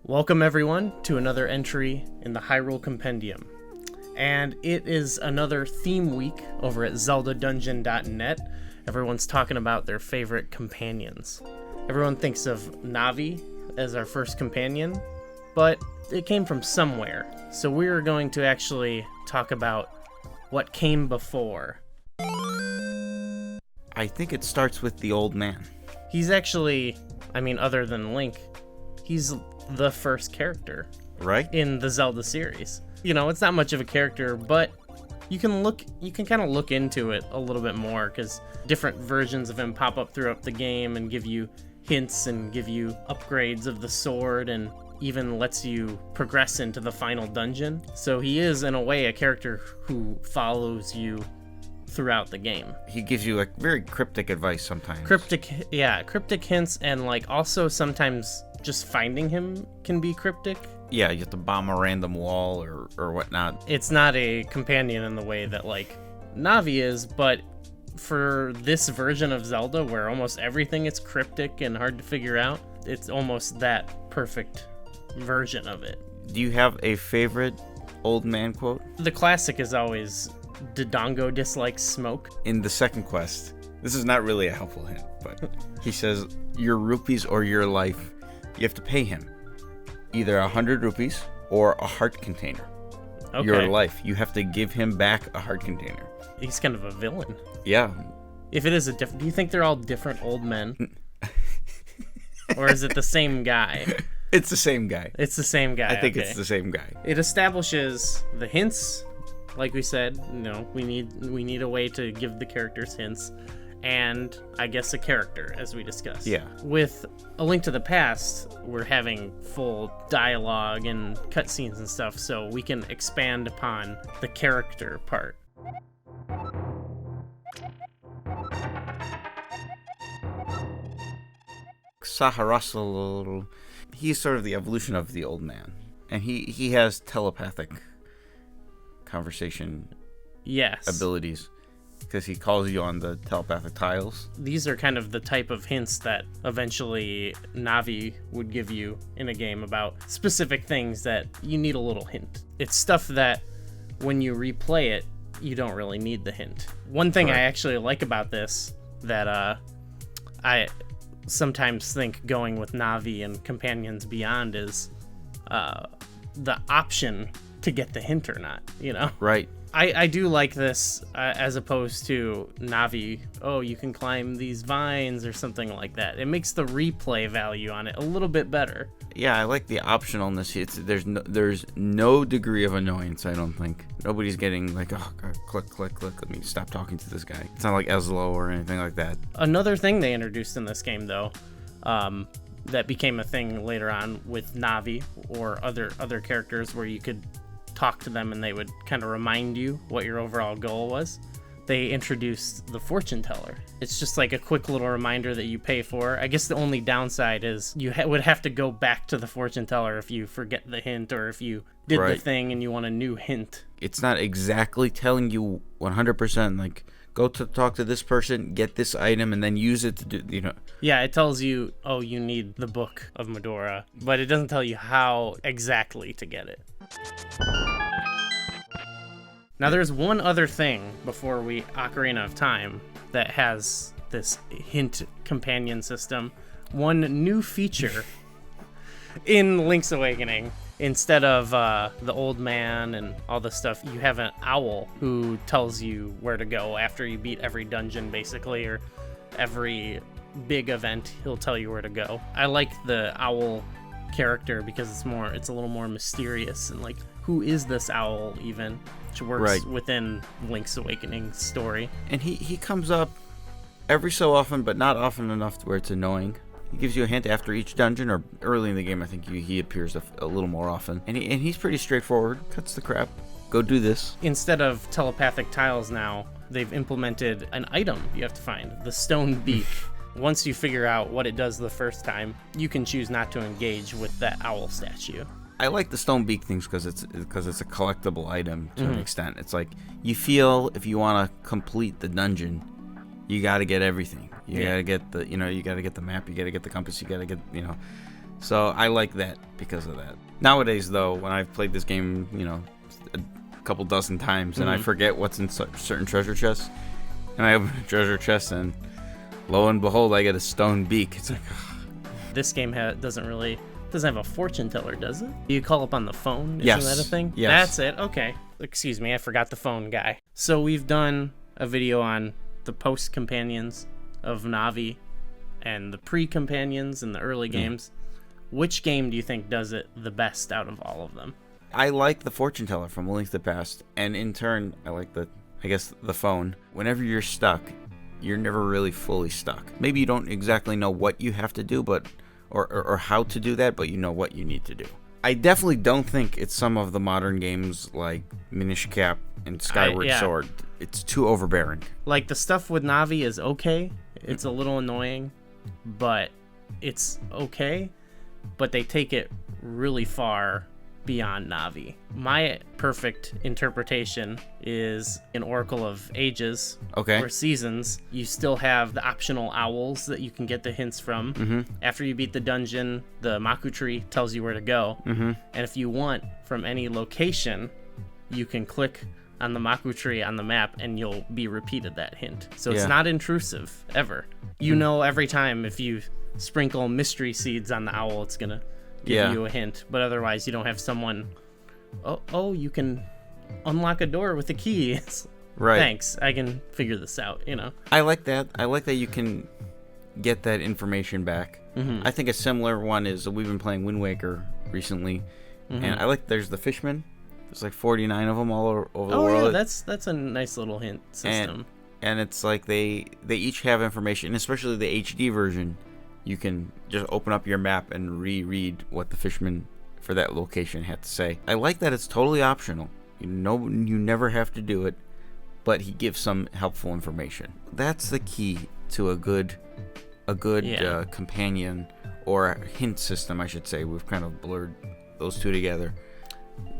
Welcome everyone to another entry in the Hyrule Compendium. And it is another theme week over at zeldadungeon.net. Everyone's talking about their favorite companions. Everyone thinks of Navi as our first companion, but it came from somewhere. So we're going to actually talk about what came before. I think it starts with the old man. He's actually, other than Link, he's the first character, right, in the Zelda series. It's not much of a character, but you can kind of look into it a little bit more, because different versions of him pop up throughout the game and give you hints and give you upgrades of the sword and even lets you progress into the final dungeon. So he is, in a way, a character who follows you throughout the game. He gives you very cryptic advice sometimes. Cryptic hints, and also sometimes just finding him can be cryptic. Yeah, you have to bomb a random wall or whatnot. It's not a companion in the way that Navi is, but for this version of Zelda where almost everything is cryptic and hard to figure out, it's almost that perfect version of it. Do you have a favorite old man quote? The classic is always, Dodongo dislikes smoke. In the second quest, this is not really a helpful hint, but he says, your rupees or your life, you have to pay him either 100 rupees or a heart container. Okay. Your life, you have to give him back a heart container. He's kind of a villain. Yeah. If it is do you think they're all different old men? Or is it the same guy? It's the same guy. It's the same guy. I think it's the same guy. It establishes the hints. Like we said, we need a way to give the characters hints, and I guess a character, as we discussed. Yeah. With A Link to the Past, we're having full dialogue and cutscenes and stuff, so we can expand upon the character part. Sahasrahla, he's sort of the evolution of the old man, and he has telepathic conversation abilities, because he calls you on the telepathic tiles. These are kind of the type of hints that eventually Navi would give you in a game about specific things that you need a little hint. It's stuff that when you replay it, you don't really need the hint. One thing I actually like about this that I sometimes think going with Navi and Companions Beyond is the option to get the hint or not, Right. I do like this as opposed to Navi, you can climb these vines or something like that. It makes the replay value on it a little bit better. Yeah, I like the optionalness. There's no degree of annoyance, I don't think. Nobody's getting God, click, let me stop talking to this guy. It's not like Eslo or anything like that. Another thing they introduced in this game, though, that became a thing later on with Navi or other characters where you could talk to them and they would kind of remind you what your overall goal was. They introduced the fortune teller. It's just like a quick little reminder that you pay for. I guess the only downside is you would have to go back to the fortune teller if you forget the hint, or if you did the thing and you want a new hint. It's not exactly telling you 100%, go to talk to this person, get this item, and then use it to do, Yeah, it tells you, you need the Book of Medora, but it doesn't tell you how exactly to get it. Now, there's one other thing before Ocarina of Time that has this hint companion system. One new feature in Link's Awakening. Instead of the old man and all this stuff, you have an owl who tells you where to go after you beat every dungeon, basically, or every big event. He'll tell you where to go. I like the owl character because it's a little more mysterious, and who is this owl even, which works within Link's Awakening story. And he comes up every so often, but not often enough to where it's annoying. He gives you a hint after each dungeon, or early in the game I think he appears a little more often, and he's pretty straightforward. Cuts the crap, go do this. Instead of telepathic tiles now, they've implemented an item you have to find, the stone beak. Once you figure out what it does the first time, you can choose not to engage with that owl statue. I like the stone beak things because it's a collectible item to an extent. It's like you feel if you want to complete the dungeon, you got to get everything. You got to get the you got to get the map, you got to get the compass, you got to get So I like that because of that. Nowadays, though, when I've played this game, a couple dozen times, and I forget what's in certain treasure chests, and I open a treasure chest, and lo and behold, I get a stone beak. It's like, this game doesn't have a fortune teller, does it? Do you call up on the phone? Isn't Yes. that a thing? Yes. That's it. Okay. Excuse me, I forgot the phone guy. So we've done a video on the post companions of Navi and the pre companions in the early games. Which game do you think does it the best out of all of them? I like the fortune teller from A Link to the Past, and in turn, I like the phone. Whenever you're stuck, you're never really fully stuck. Maybe you don't exactly know what you have to do, but or how to do that, but you know what you need to do. I definitely don't think it's some of the modern games like Minish Cap and Skyward Sword. It's too overbearing. Like, the stuff with Navi is okay. It's a little annoying, but it's okay. But they take it really far beyond Navi. My perfect interpretation is in Oracle of Ages or Seasons. You still have the optional owls that you can get the hints from. After you beat the dungeon, the Maku tree tells you where to go. And if you want from any location, you can click on the Maku tree on the map and you'll be repeated that hint. So it's not intrusive ever. You know every time if you sprinkle mystery seeds on the owl, it's gonna give you a hint, but otherwise you don't have someone, you can unlock a door with a key. Right. Thanks, I can figure this out, I like that. I like that you can get that information back. I think a similar one is we've been playing Wind Waker recently, and I like there's the fishmen. There's like 49 of them all over the world. Yeah, that's a nice little hint system. And it's like they each have information, especially the HD version. You can just open up your map and reread what the fisherman for that location had to say. I like that it's totally optional. You never have to do it, but he gives some helpful information. That's the key to a good companion or a hint system, I should say. We've kind of blurred those two together.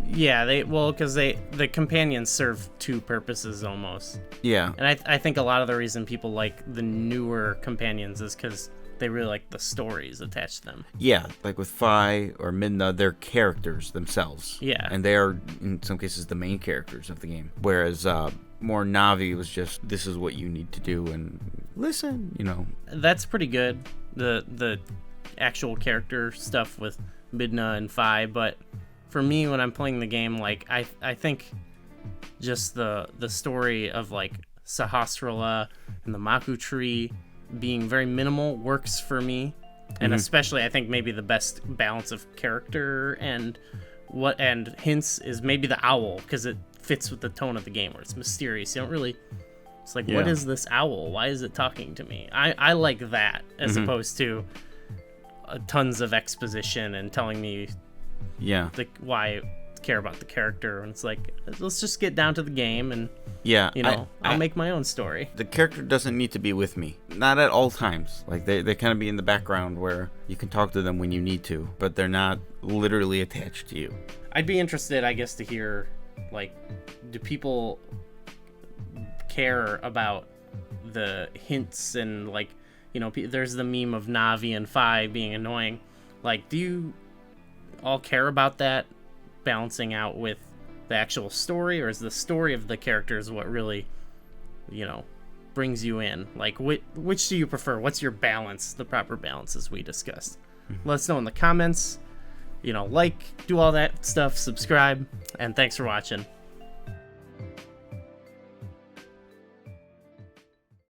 Yeah, because the companions serve two purposes almost. Yeah. And I think a lot of the reason people like the newer companions is because they really like the stories attached to them. Yeah, like with Fi or Midna, they're characters themselves. Yeah. And they are, in some cases, the main characters of the game. Whereas more Navi was just, this is what you need to do and listen, That's pretty good, the actual character stuff with Midna and Fi, but for me, when I'm playing the game, like, I think just the story of, like, Sahasrahla and the Maku tree being very minimal works for me, and especially I think maybe the best balance of character and hints is maybe the owl, because it fits with the tone of the game where it's mysterious. You don't really, it's like, what is this owl? Why is it talking to me? I like that as opposed to tons of exposition and telling me why I care about the character. And it's like, let's just get down to the game and I'll make my own story. The character doesn't need to be with me, not at all times. Like they kind of be in the background where you can talk to them when you need to, but they're not literally attached to you. I'd be interested, I guess, to hear, like, do people care about the hints and, like, there's the meme of Navi and Fi being annoying. Like, do you all care about that balancing out with the actual story, or is the story of the characters what really brings you in? Like, which do you prefer? What's your balance, the proper balance as we discussed? Let us know in the comments. Do all that stuff, subscribe, and thanks for watching.